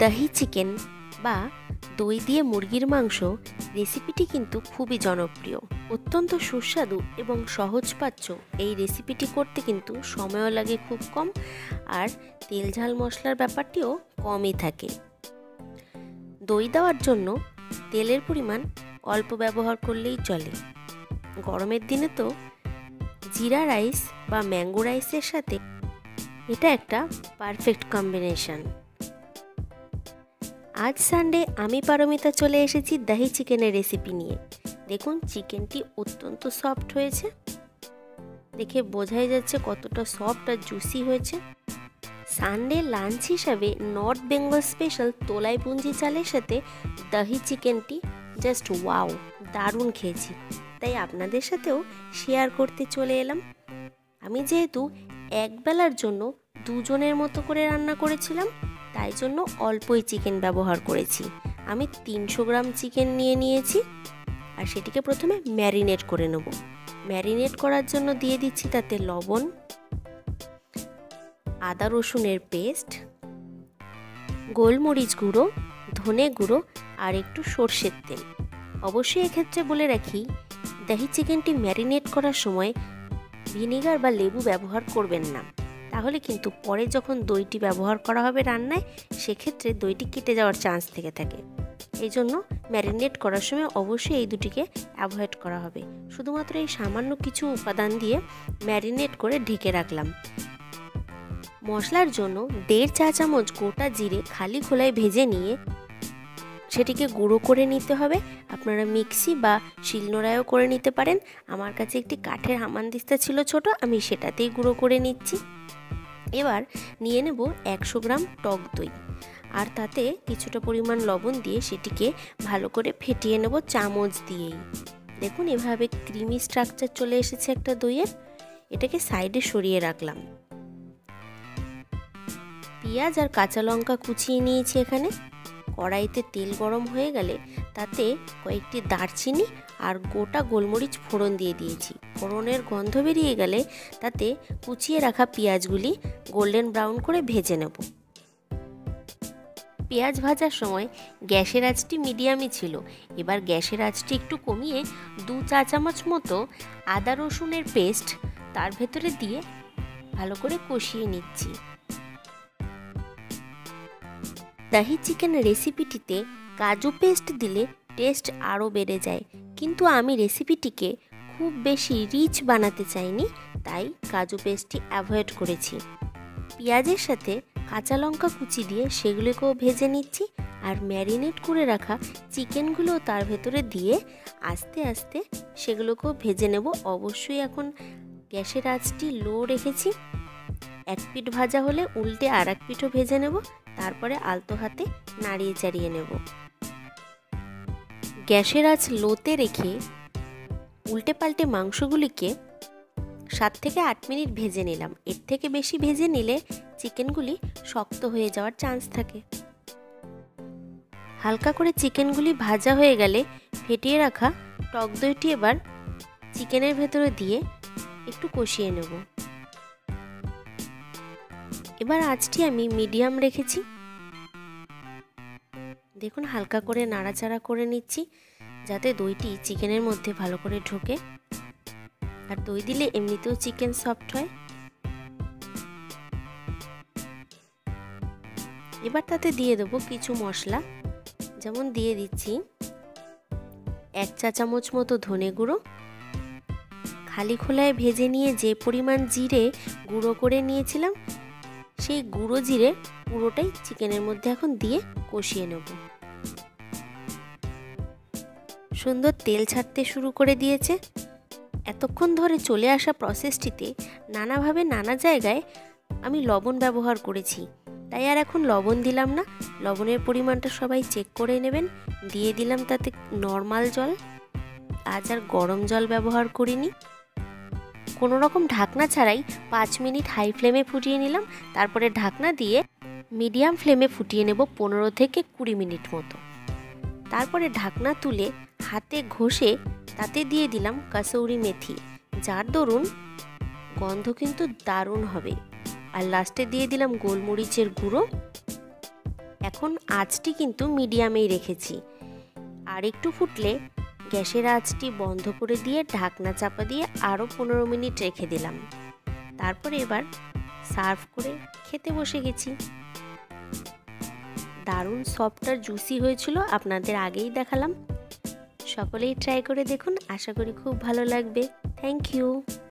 দহি চিকেন বা দই দিয়ে মুরগির মাংস রেসিপিটি কিন্তু খুবই জনপ্রিয়, অত্যন্ত সুস্বাদু এবং সহজপাচ্য। এই রেসিপিটি করতে কিন্তু সময়ও লাগে খুব কম, আর তেল ঝাল মশলার ব্যাপারটিও কমই থাকে। দই দেওয়ার জন্য তেলের পরিমাণ অল্প ব্যবহার করলেই চলে। গরমের দিনে তো জিরা রাইস বা ম্যাঙ্গো রাইসের সাথে এটা একটা পারফেক্ট কম্বিনেশন। আজ সানডে আমি পারমিতা চলে এসেছি দহি চিকেনের রেসিপি নিয়ে। দেখুন চিকেনটি অত্যন্ত সফট হয়েছে, দেখে বোঝাই যাচ্ছে কতটা সফট আর জুসি হয়েছে। সানডে লাঞ্চ হিসাবে নর্থ বেঙ্গল স্পেশাল তোলাই পুঞ্জি চালের সাথে দহি চিকেনটি জাস্ট ওয়াও, দারুণ খেয়েছি। তাই আপনাদের সাথেও শেয়ার করতে চলে এলাম। আমি যেহেতু একবেলার জন্য দুজনের মতো করে রান্না করেছিলাম, তাই জন্য অল্পই চিকেন ব্যবহার করেছি। আমি 300 গ্রাম চিকেন নিয়ে নিয়েছি, আর সেটিকে প্রথমে ম্যারিনেট করে নেব। ম্যারিনেট করার জন্য দিয়ে দিচ্ছি তাতে লবণ, আদা রসুনের পেস্ট, গোলমরিচ গুঁড়ো, ধনে গুঁড়ো আর একটু সর্ষের তেল। অবশ্যই এক্ষেত্রে বলে রাখি, দহি চিকেনটি ম্যারিনেট করার সময় ভিনেগার বা লেবু ব্যবহার করবেন না, তাহলে কিন্তু পরে যখন দইটি ব্যবহার করা হবে রান্নায়, সেক্ষেত্রে দইটি কেটে যাওয়ার চান্স থেকে থাকে। এই জন্য ম্যারিনেট করার সময় অবশ্যই এই দুটিকে অ্যাভয়েড করা হবে। শুধুমাত্র এই সামান্য কিছু উপাদান দিয়ে ম্যারিনেট করে ঢেকে রাখলাম। মশলার জন্য 1.5 চা চামচ গোটা জিরে খালি খোলায় ভেজে নিয়ে সেটিকে গুঁড়ো করে নিতে হবে। আপনারা মিক্সি বা শিলনোড়ায়ও করে নিতে পারেন। আমার কাছে একটি কাঠের হামানদিস্তা ছিল ছোট, আমি সেটাতেই গুঁড়ো করে নিচ্ছি। এবার নিয়ে নেব 100 গ্রাম টক দই, আর তাতে কিছুটা পরিমাণ লবণ দিয়ে সেটিকে ভালো করে ফেটিয়ে নেব চামচ দিয়েই। দেখুন এভাবে ক্রিমি স্ট্রাকচার চলে এসেছে একটা দইয়ের। এটাকে সাইডে সরিয়ে রাখলাম। পেঁয়াজ আর কাঁচা লঙ্কা কুচিয়ে নিয়েছি এখানে। কড়াইতে তেল গরম হয়ে গেলে তাতে কয়েকটি দারচিনি আর গোটা গোলমরিচ ফোড়ন দিয়ে দিয়েছি। ফোড়নের গন্ধ বেরিয়ে গেলে তাতে কুচিয়ে রাখা পেঁয়াজগুলি গোল্ডেন ব্রাউন করে ভেজে নেব। পেঁয়াজ ভাজার সময় গ্যাসের আঁচটি মিডিয়ামই ছিল। এবার গ্যাসের আঁচটি একটু কমিয়ে 2 চা চামচ মতো আদা রসুনের পেস্ট তার ভেতরে দিয়ে ভালো করে কষিয়ে নিচ্ছি। দহি চিকেন রেসিপিটিতে কাজু পেস্ট দিলে টেস্ট আরও বেড়ে যায়, কিন্তু আমি রেসিপিটিকে খুব বেশি রিচ বানাতে চাইনি, তাই কাজু পেস্টটি অ্যাভয়েড করেছি। পেঁয়াজের সাথে কাঁচা লঙ্কা কুচি দিয়ে সেগুলোকেও ভেজে নিচ্ছি, আর ম্যারিনেট করে রাখা চিকেনগুলোও তার ভেতরে দিয়ে আস্তে আস্তে সেগুলোকেও ভেজে নেব। অবশ্যই এখন গ্যাসের আঁচটি লো রেখেছি। এক পিঠ ভাজা হলে উল্টে আর এক পিঠও ভেজে নেব, তারপরে আলতো হাতে নাড়িয়ে চাড়িয়ে নেব। গ্যাসের আঁচ লোতে রেখে উল্টে পাল্টে মাংসগুলিকে 7 থেকে 8 মিনিট ভেজে নিলাম। এর থেকে বেশি ভেজে নিলে চিকেনগুলি শক্ত হয়ে যাওয়ার চান্স থাকে। হালকা করে চিকেনগুলি ভাজা হয়ে গেলে ফেটিয়ে রাখা টক দইটি এবার চিকেনের ভেতরে দিয়ে একটু কষিয়ে নেব। এবার আঁচটি আমি মিডিয়াম রেখেছি। দেখুন হালকা করে নাড়াচাড়া করে নিচ্ছি, যাতে দইটি চিকেনের মধ্যে ভালো করে ঢোকে। আর দই দিলে এমনিতেও চিকেন সফট হয়। এবার তাতে দিয়ে দেবো কিছু মশলা, যেমন দিয়ে দিচ্ছি 1 চা চামচ মতো ধনে গুঁড়ো, খালি খোলায় ভেজে নিয়ে যে পরিমাণ জিরে গুঁড়ো করে নিয়েছিলাম, সেই গুঁড়ো জিরে পুরোটাই চিকেনের মধ্যে এখন দিয়ে কষিয়ে নেব। সুন্দর তেল ছাড়তে শুরু করে দিয়েছে। এতক্ষণ ধরে চলে আসা প্রসেসটিতে নানাভাবে নানা জায়গায় আমি লবণ ব্যবহার করেছি, তাই আর এখন লবণ দিলাম না। লবণের পরিমাণটা সবাই চেক করে নেবেন। দিয়ে দিলাম তাতে নর্মাল জল। আজ আর গরম জল ব্যবহার করিনি। কোনো রকম ঢাকনা ছাড়াই 5 মিনিট হাই ফ্লেমে ফুটিয়ে নিলাম। তারপরে ঢাকনা দিয়ে মিডিয়াম ফ্লেমে ফুটিয়ে নেব 15 থেকে 20 মিনিট মতো। তারপরে ঢাকনা তুলে হাতে ঘষে তাতে দিয়ে দিলাম কাসৌরি মেথি, যার দরুন গন্ধ কিন্তু দারুণ হবে। আর লাস্টে দিয়ে দিলাম গোলমরিচের গুঁড়ো, এখন আঁচটি কিন্তু মিডিয়ামেই রেখেছি। আর একটু ফুটলে গ্যাসের আঁচটি বন্ধ করে দিয়ে ঢাকনা চাপা দিয়ে আরও 15 মিনিট রেখে দিলাম। তারপরে এবার সার্ভ করে খেতে বসে গেছি। দারুণ সফট আর জুসি হয়েছিল, আপনাদের আগেই দেখালাম। সকলেই ট্রাই করে দেখুন, আশা করি খুব ভালো লাগবে। Thank you.